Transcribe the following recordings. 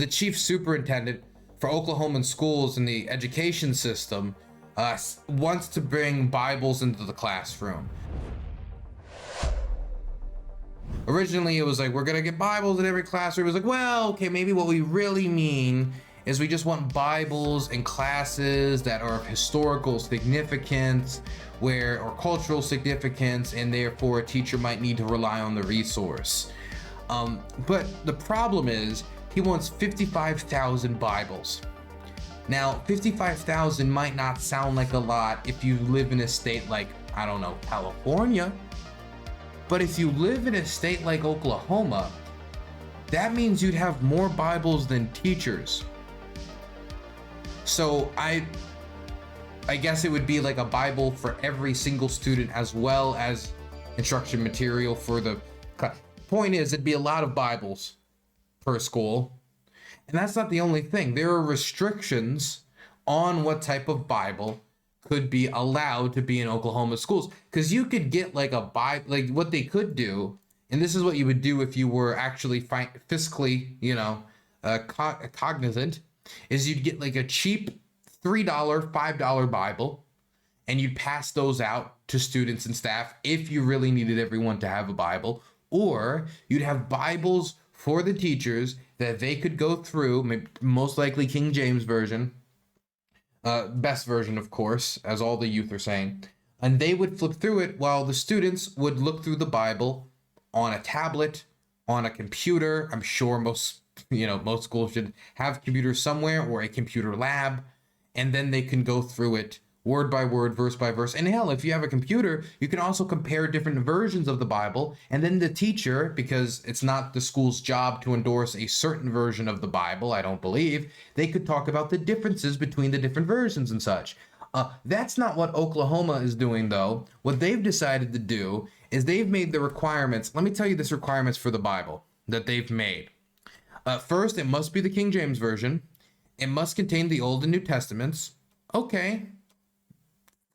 The chief superintendent for Oklahoman schools and the education system wants to bring Bibles into the classroom. Originally, it was like, we're gonna get Bibles in every classroom. It was like, well, okay, maybe what we really mean is we just want Bibles in classes that are of historical significance, or cultural significance, and therefore a teacher might need to rely on the resource. But the problem is, he wants 55,000 Bibles. Now, 55,000 might not sound like a lot if you live in a state like, I don't know, California. But if you live in a state like Oklahoma, that means you'd have more Bibles than teachers. So I guess it would be like a Bible for every single student, as well as instruction material for the class. Point is, it'd be a lot of Bibles per school. And that's not the only thing. There are restrictions on what type of Bible could be allowed to be in Oklahoma schools. Because you could get like a Bible, like what they could do, and this is what you would do if you were actually fiscally, cognizant, is you'd get like a cheap $3, $5 Bible, and you'd pass those out to students and staff if you really needed everyone to have a Bible. Or you'd have Bibles for the teachers that they could go through, most likely King James Version, best version, of course, as all the youth are saying, and they would flip through it while the students would look through the Bible on a tablet, on a computer. I'm sure most schools should have computers somewhere, or a computer lab, and then they can go through it word by word, verse by verse. And hell, if you have a computer, you can also compare different versions of the Bible. And then the teacher, because it's not the school's job to endorse a certain version of the Bible, I don't believe, they could talk about the differences between the different versions and such. That's not what Oklahoma is doing, though. What they've decided to do is they've made the requirements. Let me tell you this requirements for the Bible that they've made. First, it must be the King James Version. It must contain the Old and New Testaments. Okay.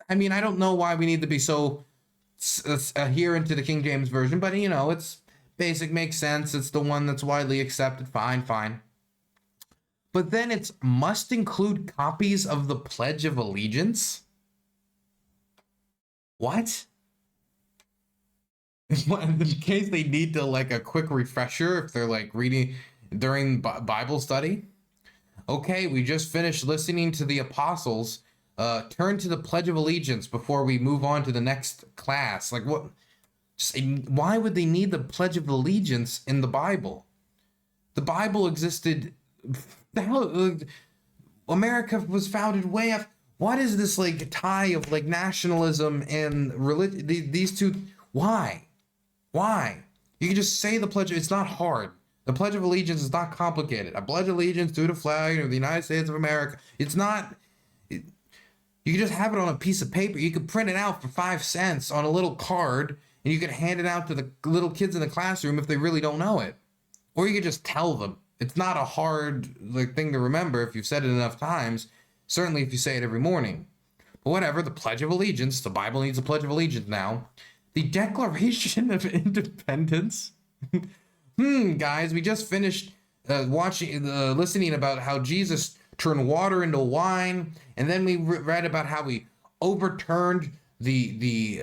I mean, I don't know why we need to be so adherent to the King James Version, but it's basic, makes sense. It's the one that's widely accepted. Fine. But then it must include copies of the Pledge of Allegiance. What? In case they need to like a quick refresher if they're like reading during Bible study. Okay, we just finished listening to the apostles. Turn to the Pledge of Allegiance before we move on to the next class. Like what? Why would they need the Pledge of Allegiance in the Bible? The Bible existed. America was founded way up. What is this like tie of like nationalism and religion? These two. Why? You can just say the pledge. It's not hard. The Pledge of Allegiance is not complicated. I pledge allegiance to the flag of the United States of America. It's not. You can just have it on a piece of paper. You could print it out for 5 cents on a little card, and you could hand it out to the little kids in the classroom if they really don't know it. Or you could just tell them. It's not a hard thing to remember if you've said it enough times, certainly if you say it every morning. But whatever, the Pledge of Allegiance, the Bible needs a Pledge of Allegiance now. The Declaration of Independence. Guys, we just finished listening about how Jesus turned water into wine, and then we read about how we overturned the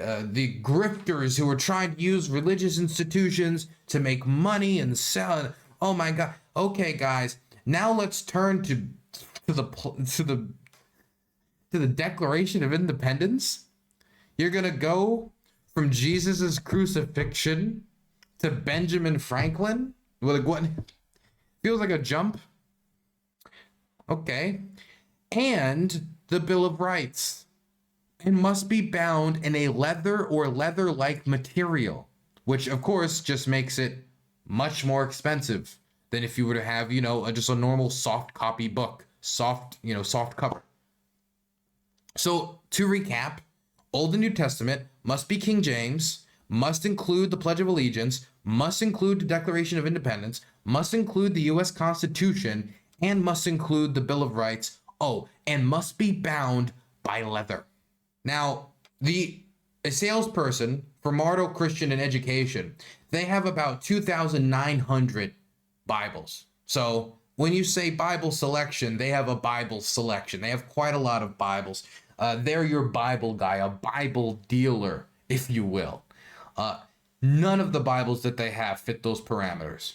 grifters who were trying to use religious institutions to make money and sell. Oh my God! Okay, guys, now let's turn to the Declaration of Independence. You're gonna go from Jesus's crucifixion to Benjamin Franklin. Like what? Feels like a jump. Okay. And the Bill of Rights. It must be bound in a leather or leather-like material, which of course just makes it much more expensive than if you were to have, just a normal soft copy book, soft cover. So to recap, Old and New Testament must be King James, must include the Pledge of Allegiance, must include the Declaration of Independence, must include the U.S. Constitution, and must include the Bill of Rights. Oh, and must be bound by leather. Now, a salesperson for Mardo Christian and Education, they have about 2,900 Bibles. So When you say Bible selection, they have a Bible selection. They have quite a lot of Bibles. They're your Bible guy, a Bible dealer, if you will. None of the Bibles that they have fit those parameters.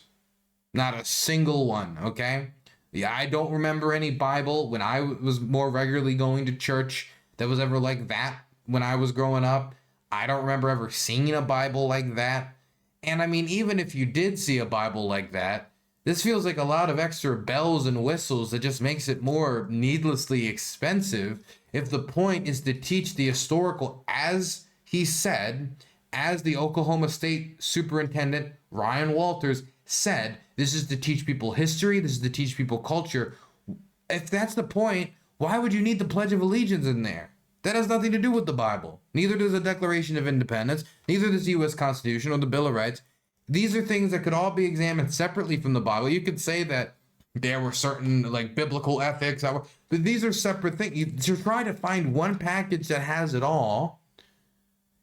Not a single one, okay? Yeah, I don't remember any Bible when I was more regularly going to church that was ever like that when I was growing up. I don't remember ever seeing a Bible like that. And I mean, even if you did see a Bible like that, this feels like a lot of extra bells and whistles that just makes it more needlessly expensive if the point is to teach the historical, as he said, as the Oklahoma State Superintendent Ryan Walters said, this is to teach people history, this is to teach people culture. If that's the point, why would you need the Pledge of Allegiance in there? That has nothing to do with the Bible. Neither does the Declaration of Independence, neither does the U.S. Constitution or the Bill of Rights. These are things that could all be examined separately from the Bible. You could say that there were certain like biblical ethics, but these are separate things. To try to find one package that has it all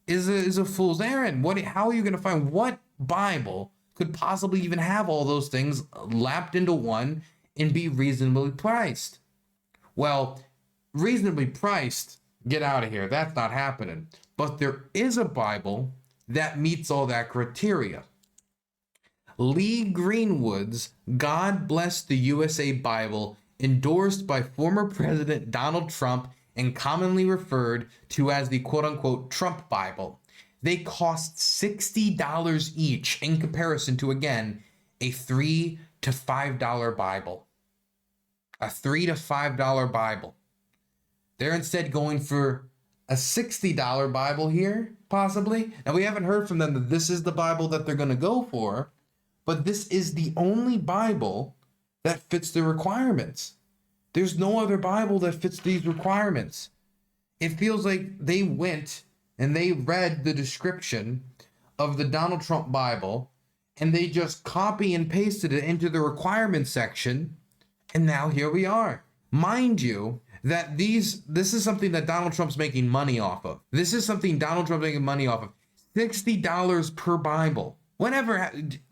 is a fool's errand. How are you going to find what Bible could possibly even have all those things lapped into one and be reasonably priced? Well, reasonably priced, get out of here. That's not happening. But there is a Bible that meets all that criteria. Lee Greenwood's God Bless the USA Bible, endorsed by former President Donald Trump and commonly referred to as the quote-unquote Trump Bible. They cost $60 each in comparison to, again, a $3 to $5 Bible. A $3 to $5 Bible. They're instead going for a $60 Bible here, possibly. Now, we haven't heard from them that this is the Bible that they're going to go for, but this is the only Bible that fits the requirements. There's no other Bible that fits these requirements. It feels like they went and they read the description of the Donald Trump Bible and they just copy and pasted it into the requirements section, and now here we are. Mind you, that this is something that Donald Trump's making money off of. This is something Donald Trump's making money off of. $60 per Bible. Whenever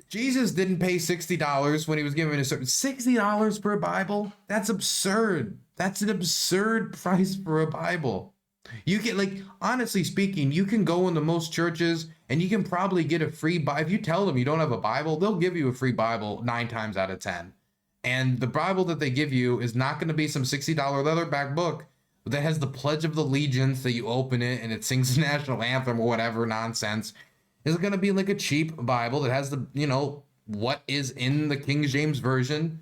Jesus didn't pay $60 when he was given a certain $60 per Bible. That's absurd. That's an absurd price for a Bible. You can, like, honestly speaking, you can go into most churches and you can probably get a free Bible. If you tell them you don't have a Bible, they'll give you a free Bible 9 times out of 10. And the Bible that they give you is not going to be some $60 leatherback book that has the Pledge of Allegiance that you open it and it sings the national anthem or whatever nonsense. It's going to be like a cheap Bible that has the, what is in the King James Version,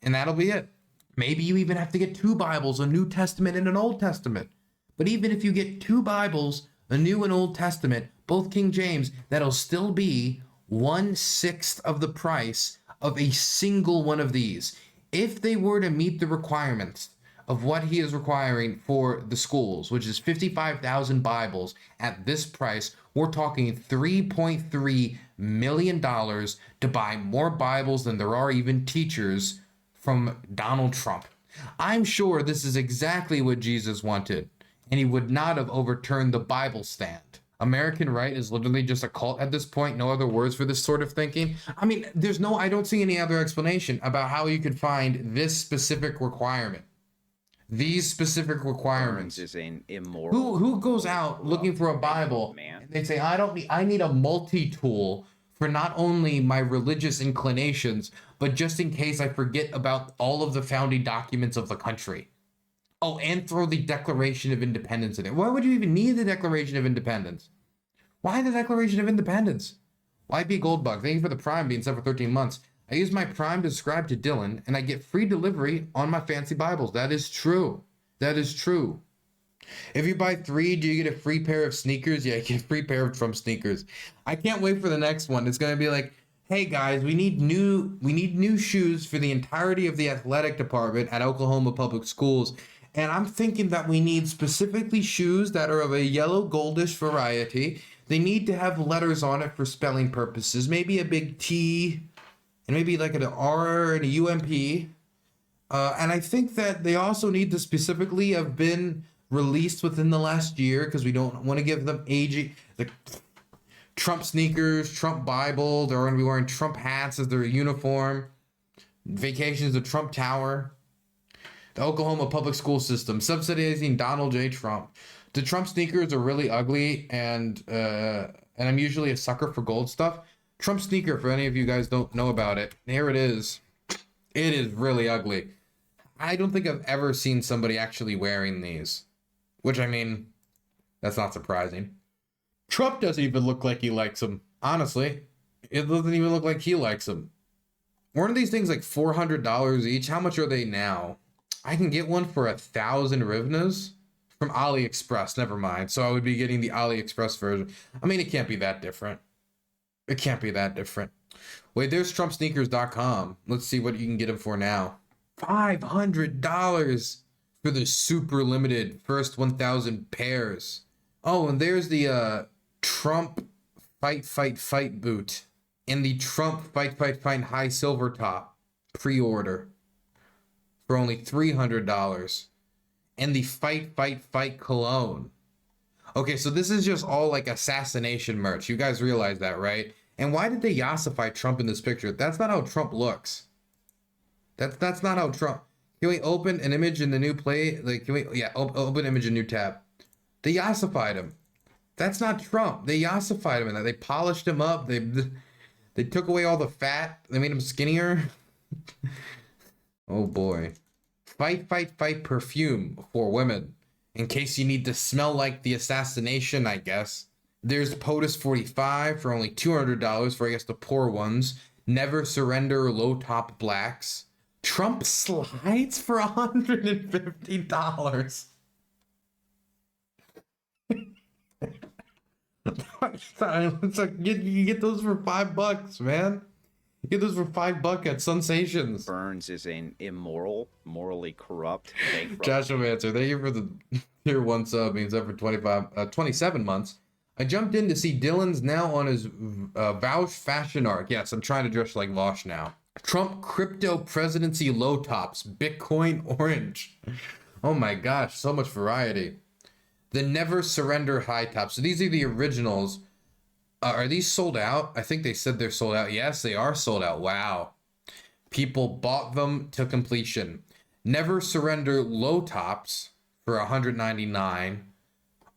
and that'll be it. Maybe you even have to get 2 Bibles, a New Testament and an Old Testament. But even if you get 2 Bibles, a New and Old Testament, both King James, that'll still be 1/6 of the price of a single one of these. If they were to meet the requirements of what he is requiring for the schools, which is 55,000 Bibles at this price, we're talking $3.3 million to buy more Bibles than there are even teachers from Donald Trump. I'm sure this is exactly what Jesus wanted, and he would not have overturned the Bible stand. American right is literally just a cult at this point. No other words for this sort of thinking. I mean, I don't see any other explanation about how you could find this specific requirement. These specific requirements. Is an immoral. Who goes out looking for a Bible and they say, I need a multi-tool for not only my religious inclinations, but just in case I forget about all of the founding documents of the country. Oh, and throw the Declaration of Independence in it. Why would you even need the Declaration of Independence? Why the Declaration of Independence? YP Goldbug, thank you for the Prime being set for 13 months. I use my Prime to subscribe to Dylan, and I get free delivery on my fancy Bibles. That is true. That is true. If you buy 3, do you get a free pair of sneakers? Yeah, you get a free pair of Trump sneakers. I can't wait for the next one. It's going to be like, hey guys, we need new shoes for the entirety of the athletic department at Oklahoma Public Schools. And I'm thinking that we need specifically shoes that are of a yellow goldish variety. They need to have letters on it for spelling purposes. Maybe a big T and maybe like an R and a UMP. And I think that they also need to specifically have been released within the last year because we don't want to give them age. Like Trump sneakers, Trump Bible. They're going to be wearing Trump hats as their uniform. Vacations to Trump Tower. The Oklahoma public school system, subsidizing Donald J. Trump. The Trump sneakers are really ugly, and I'm usually a sucker for gold stuff. Trump sneaker, for any of you guys don't know about it, here it is. It is really ugly. I don't think I've ever seen somebody actually wearing these, which, I mean, that's not surprising. Trump doesn't even look like he likes them. Honestly, it doesn't even look like he likes them. Weren't these things like $400 each? How much are they now? I can get one for 1,000 hryvnias from AliExpress. Never mind. So I would be getting the AliExpress version. I mean, it can't be that different. It can't be that different. Wait, there's TrumpSneakers.com. Let's see what you can get them for now. $500 for the super limited first 1,000 pairs. Oh, and there's the Trump Fight boot and the Trump Fight high silver top pre-order for only $300, and the Fight cologne. Okay, so this is just all like assassination merch. You guys realize that, right? And why did they yassify Trump in this picture? That's not how Trump looks. That's not how Trump. Can we open an image in the new play? Like, can we? Yeah, open image in new tab. They yassified him. That's not Trump. They yassified him, and they polished him up. They took away all the fat. They made him skinnier. Oh boy. Fight perfume for women. In case you need to smell like the assassination, I guess. There's POTUS 45 for only $200 for, I guess, the poor ones. Never Surrender low top blacks. Trump slides for $150. It's like, you get those for $5, man. You get those for $5 at Sensations. Burns is an immoral, morally corrupt bankrupt. Joshua Manser, thank you for the tier 1 sub. Means up for 27 months. I jumped in to see Dylan's now on his Vaush fashion arc. Yes, I'm trying to dress like Vaush now. Trump crypto presidency low tops, Bitcoin orange. Oh my gosh, so much variety. The Never Surrender high tops. So these are the originals. Are these sold out? I think they said they're sold out. Yes, they are sold out. Wow. People bought them to completion. Never Surrender low tops for $199.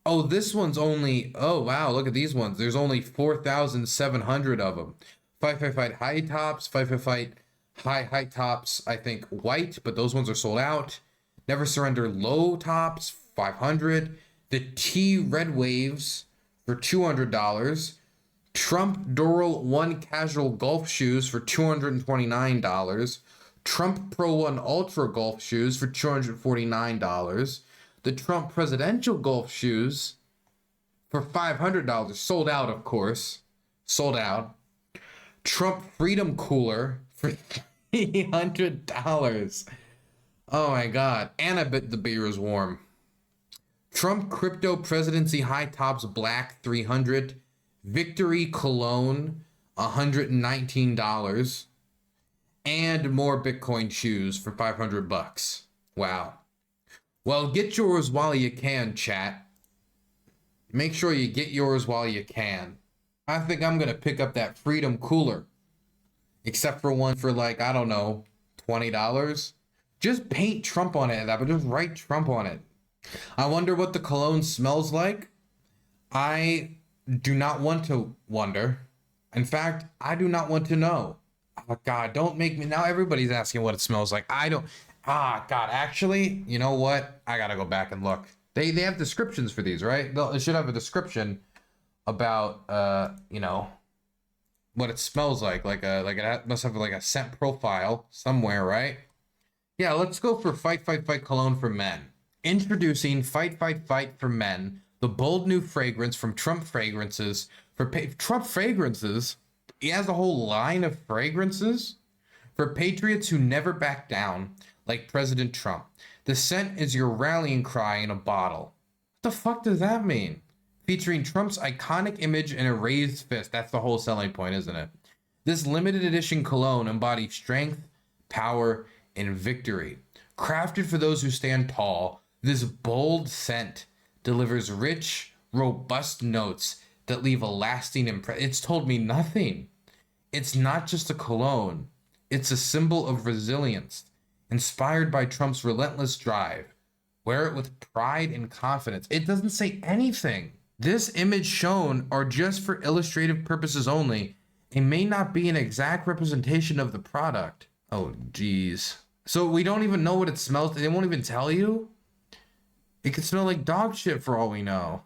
Oh, this one's only, oh wow, look at these ones. There's only 4,700 of them. Fight high tops, Fight high tops, I think white, but those ones are sold out. Never Surrender low tops, 500. The T Red Waves for $200. Trump Doral 1 casual golf shoes for $229. Trump Pro 1 Ultra golf shoes for $249. The Trump presidential golf shoes for $500. Sold out, of course. Sold out. Trump Freedom Cooler for $300. Oh my God. And I bet the beer is warm. Trump Crypto Presidency High Tops Black, $300. Victory Cologne, $119. And more Bitcoin shoes for $500. Wow. Well, get yours while you can, chat. Make sure you get yours while you can. I think I'm going to pick up that Freedom Cooler. Except for one for like, I don't know, $20. Just paint Trump on it, but just write Trump on it. I wonder what the cologne smells like. I do not want to wonder. In fact, I do not want to know. Oh God, don't make me, now everybody's asking what it smells like. I don't, God, actually, you know what? I gotta go back and look. They have descriptions for these, right? They should have a description about, you know, what it smells like. Like it must have like a scent profile somewhere, right? Yeah, let's go for Fight Cologne for Men. Introducing Fight for Men, the bold new fragrance from Trump Fragrances. Trump Fragrances, he has a whole line of fragrances for patriots who never back down, like President Trump. The scent is your rallying cry in a bottle. What the fuck does that mean? Featuring Trump's iconic image and a raised fist. That's the whole selling point, isn't it? This limited edition cologne embodies strength, power, and victory. Crafted for those who stand tall, this bold scent delivers rich, robust notes that leave a lasting impression. It's told me nothing. It's not just a cologne. It's a symbol of resilience, inspired by Trump's relentless drive. Wear it with pride and confidence. It doesn't say anything. This image shown are just for illustrative purposes only and may not be an exact representation of the product. Oh, geez. So we don't even know what it smells. They won't even tell you? It could smell like dog shit for all we know.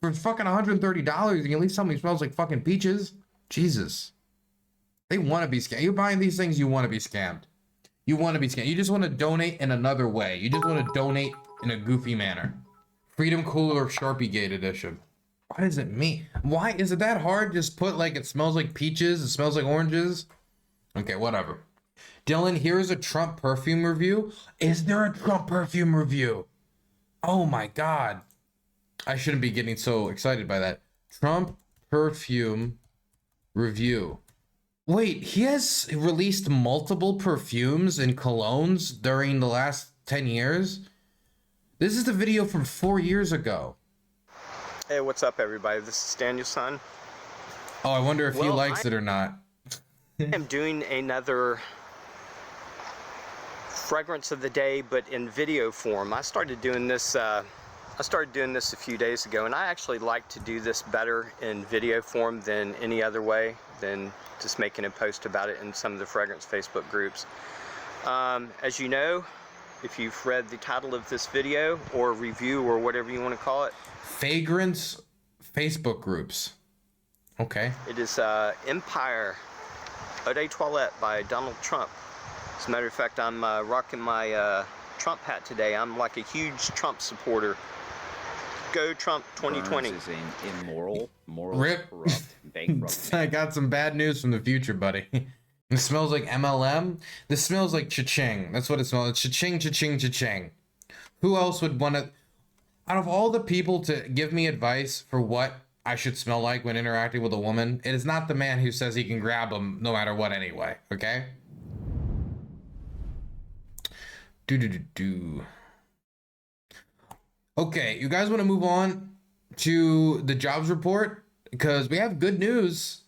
For fucking $130, you can at least tell me it smells like fucking peaches. Jesus. They want to be scammed. You're buying these things, you want to be scammed. You want to be scammed. You just want to donate in another way. You just want to donate in a goofy manner. Freedom Cooler Sharpie Gate Edition. What does it mean? Why is it that hard? Just put like it smells like peaches, it smells like oranges. Okay, whatever. Dylan, here's a Trump perfume review. Is there a Trump perfume review? Oh my God. I shouldn't be getting so excited by that. Trump perfume review. Wait, he has released multiple perfumes and colognes during the last 10 years? This is the video from 4 years ago. Hey, what's up, everybody? This is Daniel's son. Oh, I wonder if he likes it or not. I am doing another fragrance of the day, but in video form. I started doing this a few days ago, and I actually like to do this better in video form than any other way, than just making a post about it in some of the fragrance Facebook groups. As you know, if you've read the title of this video or review or whatever you want to call it, Fragrance Facebook groups. Okay. it is Empire Eau de Toilette by Donald Trump. As a matter of fact, I'm rocking my Trump hat today. I'm like a huge Trump supporter. Go Trump 2020. Burns is immoral, morally Rip. corrupt, bankrupt. I got some bad news from the future, buddy. It smells like MLM. This smells like cha-ching. That's what it smells like. Cha-ching, cha-ching, cha-ching. Who else would want to... Out of all the people to give me advice for what I should smell like when interacting with a woman, it is not the man who says he can grab them no matter what anyway, okay? Do. Okay, you guys want to move on to the jobs report? Because we have good news.